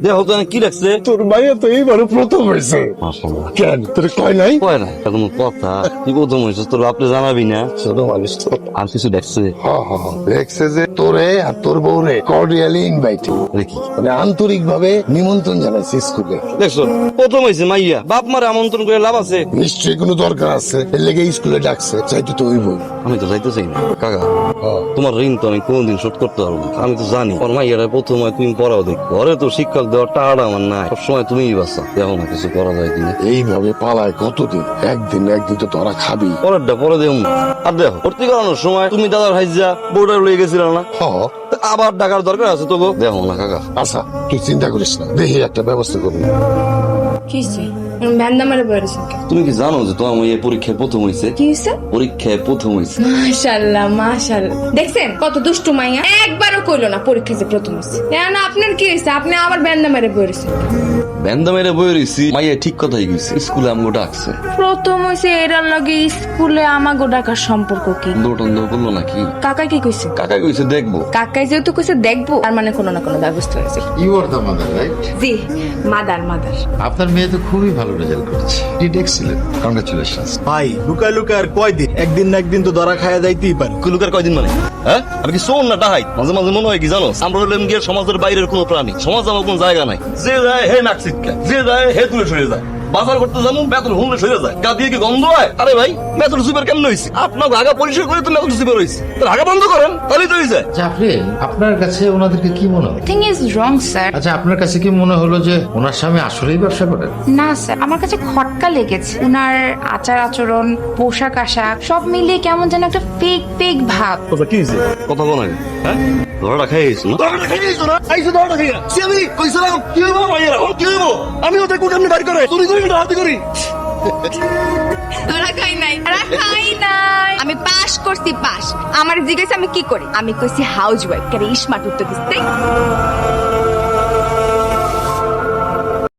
দেখো তো কি লাগছে? তোর মাইয়া তো এইবারে প্রথম হয়েছে। কেন তোর কয় নাই? কয় না কোনো কথা, কি প্রথম হয়েছে তোর আপনি জানাবি না? ছোট মানুষ তো। আর কিছু দেখছে দেখছে যে তোরে আর তোর বউরে কর্ডিয়ালি ইনভাইটিং, দেখি মানে আন্তরিক ভাবে নিমন্ত্রণ জানাইছে স্কুলে। দেখছো প্রথম হয়েছে মাইয়া, বাপ মারে আমন্ত্রণ করে লাভ আছে? নিশ্চয়ই কোনো দরকার আছে, এর লেগে স্কুলে ডাকছে, চাইতে তো ওই বই। আমি তো যাইতে চাই না কাকা, তোমার ঋণ তো আমি কোনদিন শোধ করতে পারবো না। আমি তো জানি ওর মাইয়ারা প্রথমে তুমি পড়াও দেখ, ঘরে তো শিক্ষক দেওয়ার টাকাটা আমার নাই, সবসময় তুমিই বাঁচা, দেখো না কিছু করা যায় কিনা। এইভাবে পালায় কতদিন, একদিন না একদিন তো তোরা খাবি। পরেরটা পরে দেব না। আর দেখো ভর্তি করানোর সময় তুমি দাদার হাইজা বোর্ডার লয়ে গেছিল না, আবার ডাকার দরকার আছে তো গো, দেখো না কাকা। আচ্ছা তুই চিন্তা করিস না, দেখি একটা ব্যবস্থা করবি। তুমি কি জানো যে তোমার মেয়ে পরীক্ষায় প্রথম হয়েছে? কি হয়েছে? পরীক্ষায় প্রথম হয়েছে। মাশাআল্লাহ মাশাআল্লাহ, দেখছেন কত দুষ্টু মাইয়া, একবারও কইলো না পরীক্ষায় যে প্রথম হয়েছে। না আপনার কি হয়েছে? আপনি আবার ব্যান্ডা মেরে বইরেছেন। ব্যান্ডা মেরে বই রয়েছি, মাইয়া ঠিক কথাই কইছে, স্কুলে আমগো ডাকছে। প্রথম হয়েছে এরার লগে স্কুলে আমাগো ডাকার সম্পর্ক কি? দৌড় করলো নাকি? কাকা কি কইছে? কাকা কইছে দেখবো। কাকাই যেহেতু কইছে দেখবো, তার মানে কোনো না কোনো ব্যবস্থা হয়েছে। You are the mother, right? জি, মাদার। আপনার মেয়ে তো খুবই ভালো রেজাল্ট করেছে, ডিড এক্সিলেন্ট, কংগ্রাচুলেশনস। ভাই লুকায় লুকায় আর কয়দিন, একদিন না একদিন তো ধরা খায়া যাইতেই পারে। কুলুকার কয়দিন মানে? হ্যাঁ আমি কি শোন না ডাহাই? মাঝে মাঝে মনে হয় কি জানো, আমরা হলাম গিয়ে সমাজের বাইরের কোনো প্রাণী, সমাজ আমার কোনো জায়গা নাই। যে যায় হে নাক ছিটকা, যে যায় হে তুলে সরে যায়। বাজার করতে যাবো বেতন হুমলে সরে যায়, গা দিয়ে কি গন্ধ হয়? আরে ভাই বেতন সুপার কেমন হয়েছে? আপনার আগা পরিষ্কার করে তো বেতন সুপার হয়েছে, তার আগা বন্ধ করেন তাহলেই তো হয়ে যায়। জাফরিন, আপনার কাছে ওনাদেরকে কি মনে হয়? Thing is wrong sir. আচ্ছা, আপনার কাছে কি মনে হলো যে ওনার স্বামী আসলেই ব্যবসা করেন? না স্যার, আমার কাছে খটকা লেগেছে। উনার আচার আচরণ, পোশাক আশাক সব মিলিয়ে কেমন যেন একটা ফেক ফেক ভাব। তোরা কি হয়েছে? কথা বল আগে। হ্যাঁ ধরাটা খেয়ে গেছো না? ধরাটা খেয়ে গেছো না? আইসো ধরাটা খেয়ে। সে আমি কইছিলাম কি হইবো মাইয়া, কি হইবো? আমি ওদের কোন কেমনি বাইর করে চুরি করি না হাতে করি। রাখাই নাই। আমি পাস করছি, পাস। আমার জিজ্ঞেস আমি কি করি? আমি কইছি হাউস ওয়াইফ। কেন স্মার্ট উত্তর দিতে?